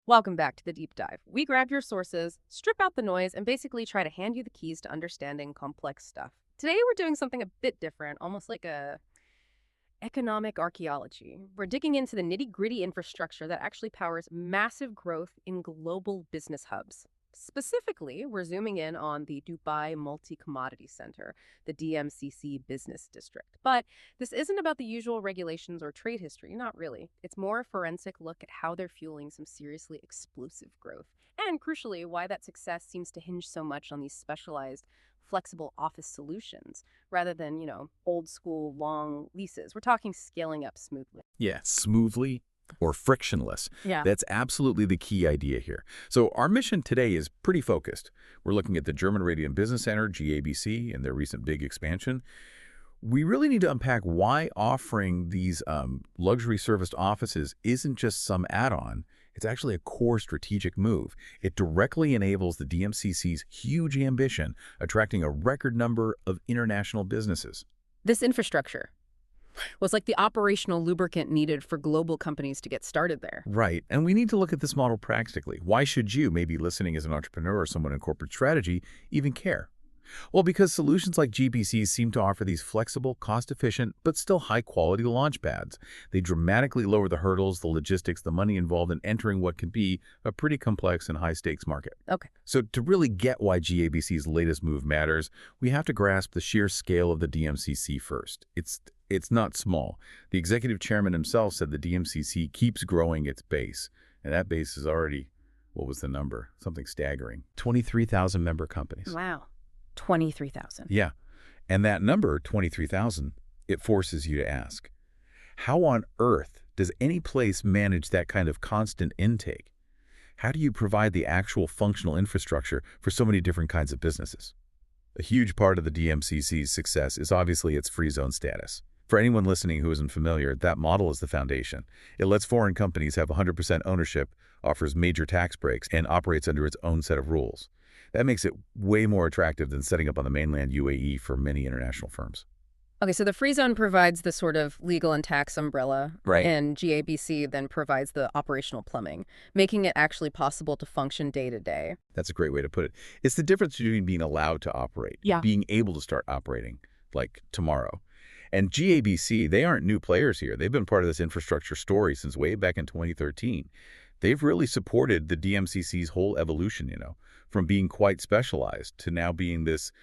Welcome back to the deep dive. We grab your sources, strip out the noise, and basically try to hand you the keys to understanding complex stuff. Today we're doing something a bit different, almost like a economic archaeology. We're digging into the nitty-gritty infrastructure that actually powers massive growth in global business hubs. Specifically, we're zooming in on the Dubai Multi-Commodity Center, the DMCC business district. But this isn't about the usual regulations or trade history, not really. It's more a forensic look at how they're fueling some seriously explosive growth. And crucially, why that success seems to hinge so much on these specialized, flexible office solutions rather than, old school long leases. We're talking scaling up smoothly. Yeah, smoothly or frictionless. Yeah. That's absolutely the key idea here. So our mission today is pretty focused. We're looking at the German Radio and Business Center, GABC, and their recent big expansion. We really need to unpack why offering these luxury serviced offices isn't just some add-on. It's actually a core strategic move. It directly enables the DMCC's huge ambition, attracting a record number of international businesses. This infrastructure was like the operational lubricant needed for global companies to get started there. Right, and we need to look at this model practically. Why should you, maybe listening as an entrepreneur or someone in corporate strategy, even care? Well, because solutions like GBCs seem to offer these flexible, cost-efficient, but still high-quality launch pads. They dramatically lower the hurdles, the logistics, the money involved in entering what can be a pretty complex and high-stakes market. Okay. So to really get why GABC's latest move matters, we have to grasp the sheer scale of the DMCC first. It's not small. The executive chairman himself said the DMCC keeps growing its base, and that base is already, what was the number? Something staggering. 23,000 member companies. Wow. 23,000. Yeah. And that number, 23,000, it forces you to ask, how on earth does any place manage that kind of constant intake? How do you provide the actual functional infrastructure for so many different kinds of businesses? A huge part of the DMCC's success is obviously its free zone status. For anyone listening who isn't familiar, that model is the foundation. It lets foreign companies have 100% ownership, offers major tax breaks, and operates under its own set of rules. That makes it way more attractive than setting up on the mainland UAE for many international firms. Okay, so the free zone provides the sort of legal and tax umbrella, Right. and GABC then provides the operational plumbing, making it actually possible to function day to day. That's a great way to put it. It's the difference between being allowed to operate, Yeah. being able to start operating, like tomorrow. And GABC, they aren't new players here. They've been part of this infrastructure story since way back in 2013. They've really supported the DMCC's whole evolution, from being quite specialized to now being this,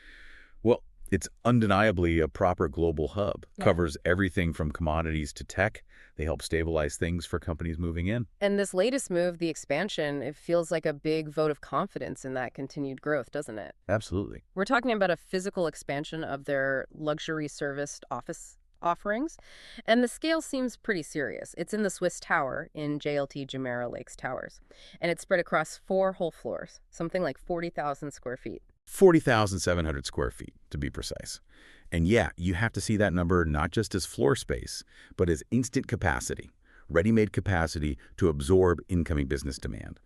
well, it's undeniably a proper global hub. Yeah. Covers everything from commodities to tech. They help stabilize things for companies moving in. And this latest move, the expansion, it feels like a big vote of confidence in that continued growth, doesn't it? Absolutely. We're talking about a physical expansion of their luxury serviced office offerings, and the scale seems pretty serious. It's in the Swiss Tower in JLT Jumeirah Lakes Towers, and it's spread across 4 whole floors, something like 40,000 square feet. 40,700 square feet, to be precise. And yeah, you have to see that number not just as floor space, but as instant capacity, ready-made capacity to absorb incoming business demand.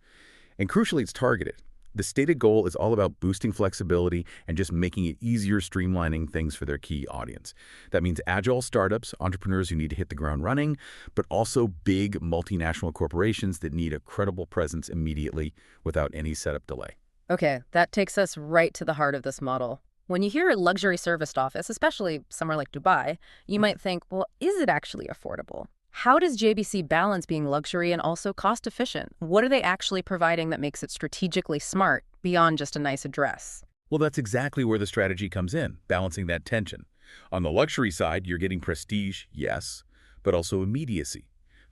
And crucially, it's targeted. The stated goal is all about boosting flexibility and just making it easier, streamlining things for their key audience. That means agile startups, entrepreneurs who need to hit the ground running, but also big multinational corporations that need a credible presence immediately without any setup delay. Okay, that takes us right to the heart of this model. When you hear a luxury serviced office, especially somewhere like Dubai, you might think, well, is it actually affordable? How does JBC balance being luxury and also cost efficient? What are they actually providing that makes it strategically smart beyond just a nice address? Well, that's exactly where the strategy comes in, balancing that tension. On the luxury side, you're getting prestige, yes, but also immediacy.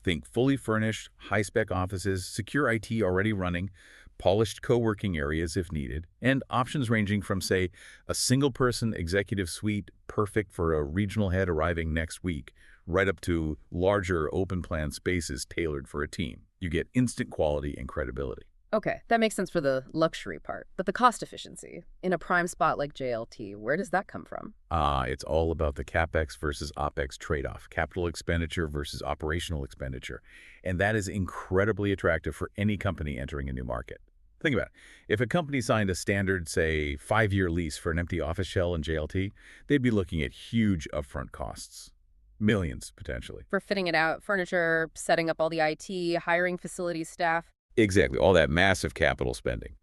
Think fully furnished, high-spec offices, secure IT already running, polished co-working areas if needed, and options ranging from, say, a single-person executive suite perfect for a regional head arriving next week, right up to larger open-plan spaces tailored for a team. You get instant quality and credibility. Okay, that makes sense for the luxury part. But the cost efficiency, in a prime spot like JLT, where does that come from? It's all about the CapEx versus OpEx trade-off, capital expenditure versus operational expenditure. And that is incredibly attractive for any company entering a new market. Think about it. If a company signed a standard, say, 5-year lease for an empty office shell in JLT, they'd be looking at huge upfront costs. Millions, potentially. For fitting it out, furniture, setting up all the IT, hiring facilities staff. Exactly, all that massive capital spending.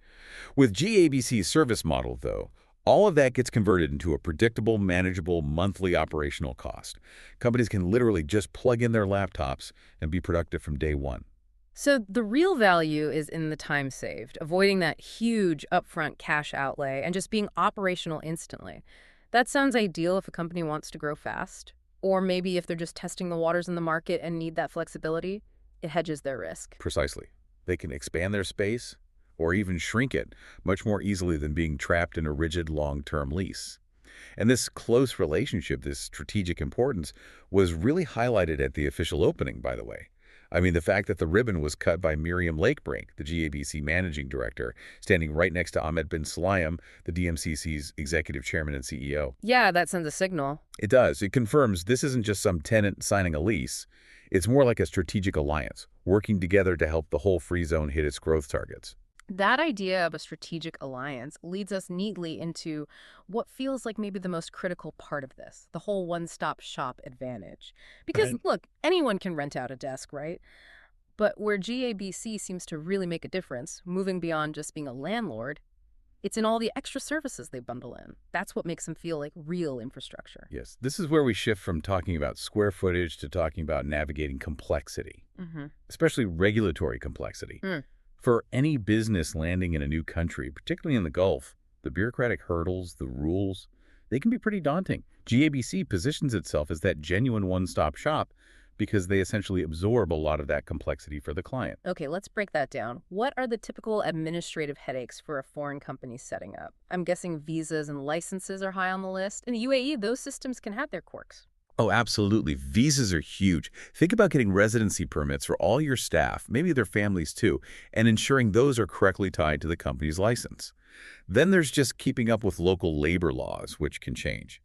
With GABC's service model, though, all of that gets converted into a predictable, manageable monthly operational cost. Companies can literally just plug in their laptops and be productive from day one. So the real value is in the time saved, avoiding that huge upfront cash outlay and just being operational instantly. That sounds ideal if a company wants to grow fast, or maybe if they're just testing the waters in the market and need that flexibility, it hedges their risk. Precisely. They can expand their space or even shrink it much more easily than being trapped in a rigid long-term lease. And this close relationship, this strategic importance, was really highlighted at the official opening, by the way. I mean, the fact that the ribbon was cut by Miriam Lakebrink, the GABC managing director, standing right next to Ahmed bin Sulayem, the DMCC's executive chairman and CEO. Yeah, that sends a signal. It does. It confirms this isn't just some tenant signing a lease. It's more like a strategic alliance, working together to help the whole free zone hit its growth targets. That idea of a strategic alliance leads us neatly into what feels like maybe the most critical part of this, the whole one-stop shop advantage. Because, Right. look, anyone can rent out a desk, right? But where GABC seems to really make a difference, moving beyond just being a landlord, it's in all the extra services they bundle in. That's what makes them feel like real infrastructure. Yes, this is where we shift from talking about square footage to talking about navigating complexity, Mm-hmm. especially regulatory complexity. Mm. For any business landing in a new country, particularly in the Gulf, the bureaucratic hurdles, the rules, they can be pretty daunting. GABC positions itself as that genuine one-stop shop because they essentially absorb a lot of that complexity for the client. Okay, let's break that down. What are the typical administrative headaches for a foreign company setting up? I'm guessing visas and licenses are high on the list. In the UAE, those systems can have their quirks. Oh, absolutely. Visas are huge. Think about getting residency permits for all your staff, maybe their families too, and ensuring those are correctly tied to the company's license. Then there's just keeping up with local labor laws, which can change,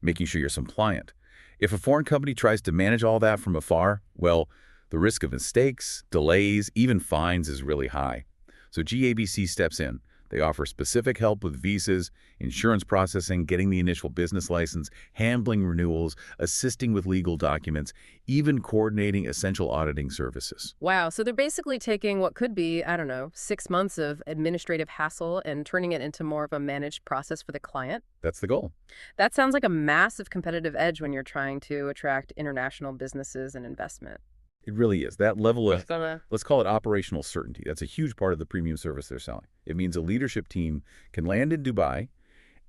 making sure you're compliant. If a foreign company tries to manage all that from afar, well, the risk of mistakes, delays, even fines is really high. So GABC steps in. They offer specific help with visas, insurance processing, getting the initial business license, handling renewals, assisting with legal documents, even coordinating essential auditing services. Wow, so they're basically taking what could be, I don't know, 6 months of administrative hassle and turning it into more of a managed process for the client. That's the goal. That sounds like a massive competitive edge when you're trying to attract international businesses and investment. It really is. That level of, Gonna- let's call it operational certainty. That's a huge part of the premium service they're selling. It means a leadership team can land in Dubai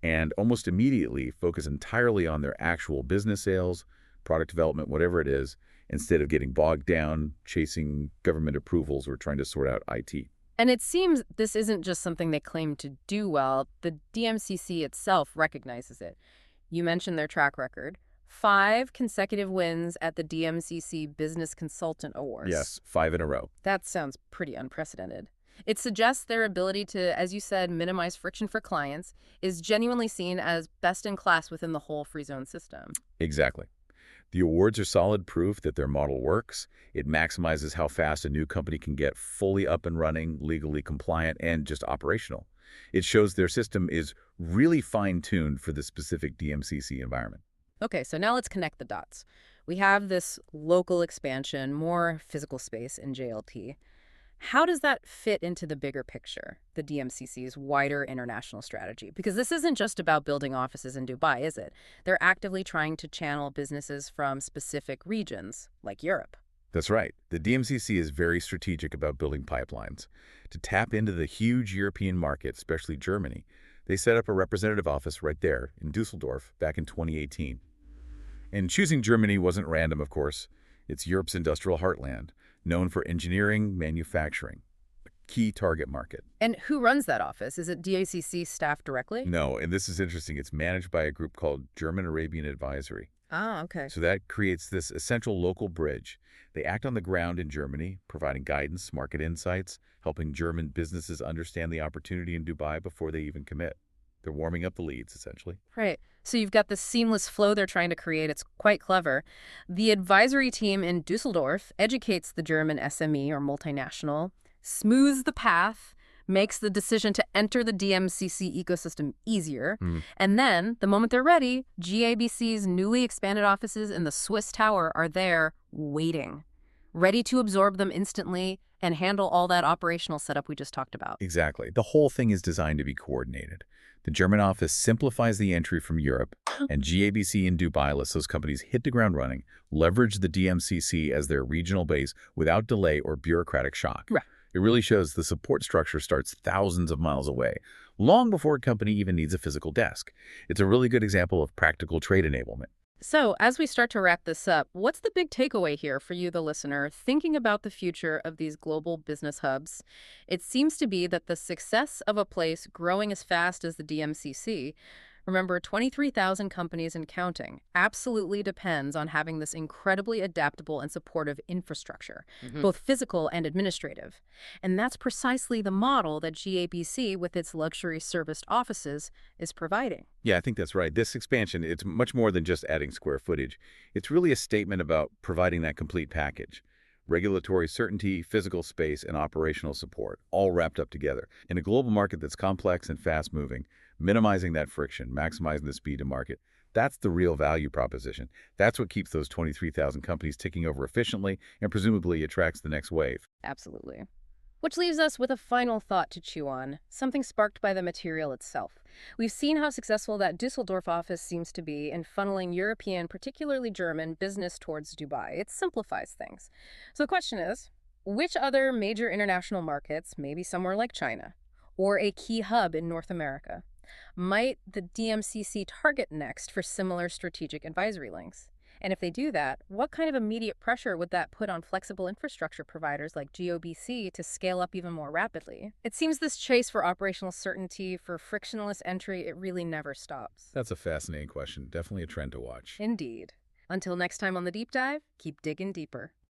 and almost immediately focus entirely on their actual business sales, product development, whatever it is, instead of getting bogged down chasing government approvals or trying to sort out IT. And it seems this isn't just something they claim to do well. The DMCC itself recognizes it. You mentioned their track record. 5 consecutive wins at the DMCC Business Consultant Awards. Yes, 5 in a row. That sounds pretty unprecedented. It suggests their ability to, as you said, minimize friction for clients is genuinely seen as best in class within the whole free zone system. Exactly. The awards are solid proof that their model works. It maximizes how fast a new company can get fully up and running, legally compliant, and just operational. It shows their system is really fine-tuned for the specific DMCC environment. Okay, so now let's connect the dots. We have this local expansion, more physical space in JLT. How does that fit into the bigger picture, the DMCC's wider international strategy? Because this isn't just about building offices in Dubai, is it? They're actively trying to channel businesses from specific regions, like Europe. That's right. The DMCC is very strategic about building pipelines. To tap into the huge European market, especially Germany, they set up a representative office right there in Dusseldorf back in 2018. And choosing Germany wasn't random, of course. It's Europe's industrial heartland, known for engineering, manufacturing, a key target market. And who runs that office? Is it DACC staff directly? No, and this is interesting. It's managed by a group called German Arabian Advisory. Ah, okay. So that creates this essential local bridge. They act on the ground in Germany, providing guidance, market insights, helping German businesses understand the opportunity in Dubai before they even commit. They're warming up the leads, essentially. Right. So you've got this seamless flow they're trying to create. It's quite clever. The advisory team in Dusseldorf educates the German SME or multinational, smooths the path, makes the decision to enter the DMCC ecosystem easier. And then, the moment they're ready, GABC's newly expanded offices in the Swiss Tower are there waiting. ready to absorb them instantly and handle all that operational setup we just talked about. Exactly. The whole thing is designed to be coordinated. The German office simplifies the entry from Europe, and GABC in Dubai lets those companies hit the ground running, leverage the DMCC as their regional base without delay or bureaucratic shock. Right. It really shows the support structure starts thousands of miles away, long before a company even needs a physical desk. It's a really good example of practical trade enablement. So, as we start to wrap this up, what's the big takeaway here for you, the listener, thinking about the future of these global business hubs? It seems to be that the success of a place growing as fast as the DMCC, remember 23,000 companies and counting, absolutely depends on having this incredibly adaptable and supportive infrastructure, both physical and administrative. And that's precisely the model that GABC, with its luxury serviced offices, is providing. Yeah, I think that's right. This expansion, it's much more than just adding square footage. It's really a statement about providing that complete package. Regulatory certainty, physical space, and operational support, all wrapped up together. In a global market that's complex and fast-moving, minimizing that friction, maximizing the speed to market, that's the real value proposition. That's what keeps those 23,000 companies ticking over efficiently and presumably attracts the next wave. Absolutely. Which leaves us with a final thought to chew on, something sparked by the material itself. We've seen how successful that Dusseldorf office seems to be in funneling European, particularly German, business towards Dubai. It simplifies things. So the question is, which other major international markets, maybe somewhere like China, or a key hub in North America, might the DMCC target next for similar strategic advisory links? And if they do that, what kind of immediate pressure would that put on flexible infrastructure providers like GOBC to scale up even more rapidly? It seems this chase for operational certainty, for frictionless entry, it really never stops. That's a fascinating question. Definitely a trend to watch. Indeed. Until next time on The Deep Dive, keep digging deeper.